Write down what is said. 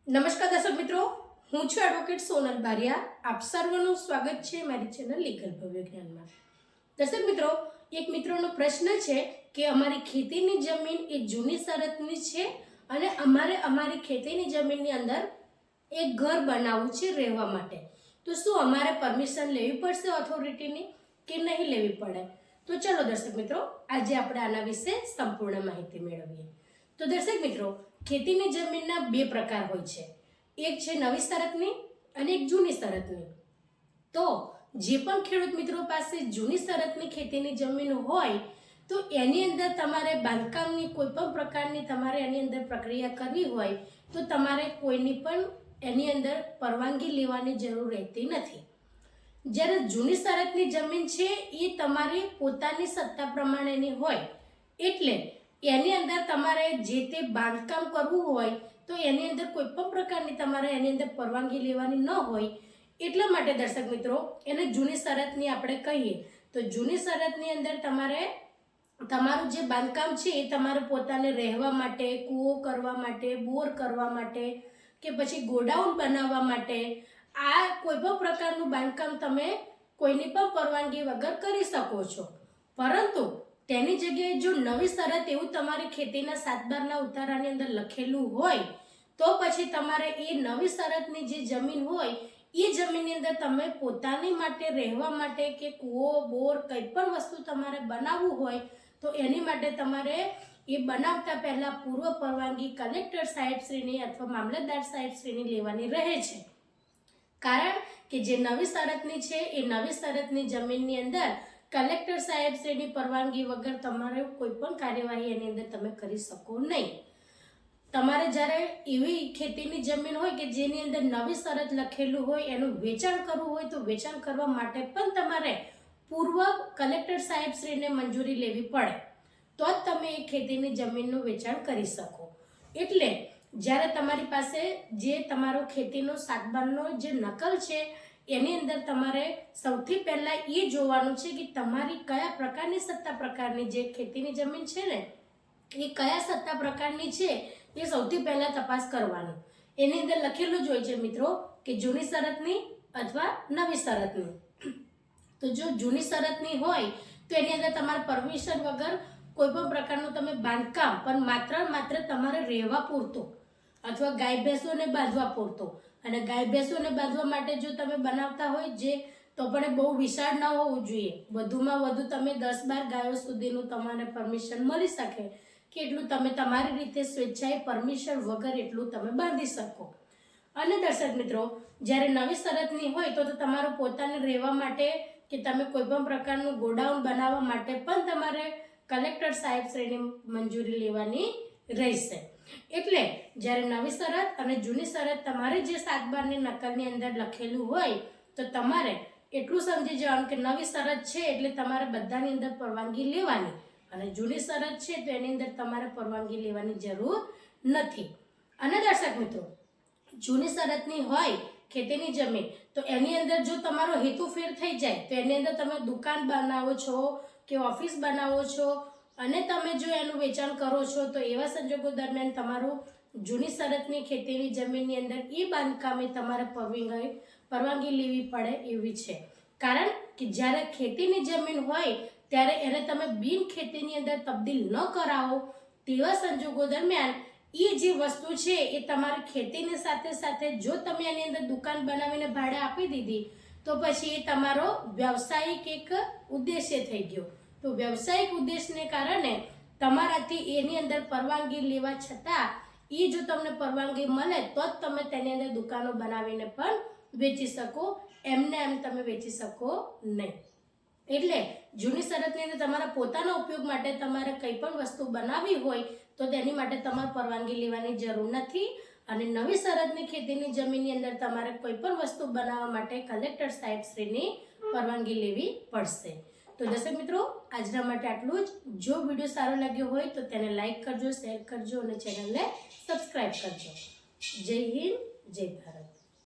નમસ્કાર દર્શક મિત્રો, હું છું એડવોકેટ સોનલ બારિયા. આપ સર્વનું સ્વાગત છે મારી ચેનલ લીગલ ભવ્ય જ્ઞાનમાં. દર્શક મિત્રો, એક મિત્રોનો પ્રશ્ન છે કે અમારી ખેતીની જમીન એ જૂની શરતની છે અને અમારે અમારી ખેતીની જમીનની અંદર એક ઘર બનાવવું છે રહેવા માટે. તો શું અમારે પરમિશન લેવી પડશે ઓથોરિટીની કે નહીં લેવી પડે? તો ચલો દર્શક મિત્રો, આજે આપણે આના વિશે સંપૂર્ણ માહિતી મેળવીએ. તો દર્શક મિત્રો, ખેતીની જમીનના બે પ્રકાર હોય છે. એક છે નવી શરતની અને એક જૂની શરતની. તો જે પણ ખેડૂત મિત્રો પાસે જૂની શરતની ખેતીની જમીન હોય તો એની અંદર તમારે બાંધકામની કોઈ પણ પ્રકારની તમારે એની અંદર પ્રક્રિયા કરવી હોય તો તમારે કોઈની પણ એની અંદર પરવાનગી લેવાની જરૂર રહેતી નથી. જ્યારે જૂની શરતની જમીન છે એ તમારી પોતાની સત્તા પ્રમાણેની હોય, એટલે એની અંદર તમારે જે તે બાંધકામ કરવું હોય તો એની અંદર કોઈ પણ પ્રકારની તમારે એની અંદર પરવાનગી લેવાની ન હોય. એટલા માટે દર્શક મિત્રો એને જૂની શરતની આપણે કહીએ. તો જૂની શરતની અંદર તમારે તમારું જે બાંધકામ છે એ તમારે પોતાને રહેવા માટે, કૂવો કરવા માટે, બોર કરવા માટે કે પછી ગોડાઉન બનાવવા માટે આ કોઈ પણ પ્રકારનું બાંધકામ તમે કોઈની પણ પરવાનગી વગર કરી શકો છો. પરંતુ તેની જગ્યાએ જો નવી શરત એવું તમારી ખેતીના 7/12ના ઉતારાની અંદર લખેલું હોય તો પછી તમારે એ નવી શરતની જે જમીન હોય એ જમીનની અંદર તમે પોતાની માટે રહેવા માટે કે કૂવો, બોર કંઈ પણ વસ્તુ તમારે બનાવવું હોય તો એની માટે તમારે એ બનાવતા પહેલાં પૂર્વ પરવાનગી કલેક્ટર સાહેબશ્રીની અથવા મામલતદાર સાહેબશ્રીની લેવાની રહે છે. કારણ કે જે નવી શરતની છે એ નવી શરતની જમીનની અંદર કલેક્ટર સાહેબશ્રીની પરવાનગી વગર તમારે કોઈ પણ કાર્યવાહી એની અંદર તમે કરી શકો નહીં. તમારે જ્યારે એવી ખેતીની જમીન હોય કે જેની અંદર નવી શરત લખેલું હોય એનું વેચાણ કરવું હોય તો વેચાણ કરવા માટે પણ તમારે પૂર્વ કલેક્ટર સાહેબશ્રીને મંજૂરી લેવી પડે તો જ તમે એ ખેતીની જમીનનું વેચાણ કરી શકો. એટલે જ્યારે તમારી પાસે જે તમારો ખેતીનો 7/12નો જે નકલ છે એની અંદર તમારે સૌથી પહેલાં એ જોવાનું છે કે તમારી કયા પ્રકારની સત્તા પ્રકારની જે ખેતીની જમીન છે ને એ કયા સત્તા પ્રકારની છે એ સૌથી પહેલાં તપાસ કરવાનું. એની અંદર લખેલું જ હોય છે મિત્રો કે જૂની શરતની અથવા નવી શરતની. તો જો જૂની શરતની હોય તો એની અંદર તમારે પરમિશન વગર કોઈ પણ પ્રકારનું તમે બાંધકામ પણ માત્ર તમારે રહેવા પૂરતું અથવા ગાય ભેંસોને બાંધવા પૂરતો, અને ગાય ભેંસોને બાંધવા માટે જો તમે બનાવતા હોય જે તો પણ બહુ વિશાળ ન હોવું જોઈએ. વધુમાં વધુ તમે 10-12 ગાયો સુધીનું તમારે પરમિશન મળી શકે કે એટલું તમે તમારી રીતે સ્વેચ્છાએ પરમિશન વગર એટલું તમે બાંધી શકો. અને દર્શક મિત્રો, જ્યારે નવી શરતની હોય તો તમારું પોતાને રહેવા માટે કે તમે કોઈ પણ પ્રકારનું ગોડાઉન બનાવવા માટે પણ તમારે કલેક્ટર સાહેબશ્રીની મંજૂરી લેવાની રહેશે. એટલે જ્યારે નવી શરત અને જૂની શરત તમારે જે 7/12ની નકલની અંદર લખેલું હોય તો તમારે એટલું સમજી જવાનું કે નવી શરત છે એટલે તમારે બધાની અંદર પરવાનગી લેવાની અને જૂની શરત છે તો એની અંદર તમારે પરવાનગી લેવાની જરૂર નથી. અને દર્શક મિત્રો, જૂની શરતની હોય ખેતીની જમીન તો એની અંદર જો તમારો હેતુ ફેર થઈ જાય તો એની અંદર તમે દુકાન બનાવો છો કે ઓફિસ બનાવો છો અને તમે જો એનું વેચાણ કરો છો તો એવા સંજોગો દરમિયાન તમારું જૂની શરતની ખેતીની જમીનની અંદર એ બાંધકામે તમારે પરવાનગી લેવી પડે એવી છે. કારણ કે જ્યારે ખેતીની જમીન હોય ત્યારે એને તમે બિન ખેતીની અંદર તબદીલ ન કરાવો તેવા સંજોગો દરમિયાન એ જે વસ્તુ છે એ તમારી ખેતીની સાથે સાથે જો તમે એની અંદર દુકાન બનાવીને ભાડે આપી દીધી તો પછી એ તમારો વ્યવસાયિક એક ઉદ્દેશ્ય થઈ ગયો. તો વ્યવસાયિક ઉદ્દેશને કારણે તમારાથી એની અંદર પરવાનગી લેવા છતાં એ જો તમને પરવાનગી મળે તો જ તમે તેની અંદર દુકાનો બનાવીને પણ વેચી શકો, એમને એમ તમે વેચી શકો નહીં. એટલે જૂની શરતની અંદર તમારા પોતાના ઉપયોગ માટે તમારે કંઈ પણ વસ્તુ બનાવવી હોય તો તેની માટે તમારે પરવાનગી લેવાની જરૂર નથી. અને નવી શરતની ખેતીની જમીનની અંદર તમારે કોઈ પણ વસ્તુ બનાવવા માટે કલેક્ટર સાહેબશ્રીની પરવાનગી લેવી પડશે. તો દર્શક મિત્રો, આજના માટે આટલું જ. જો વિડીયો સારો લાગ્યો હોય તો તેને લાઈક કરજો, શેર કરજો અને ચેનલને સબસ્ક્રાઈબ કરજો. જય હિન્દ, જય ભારત.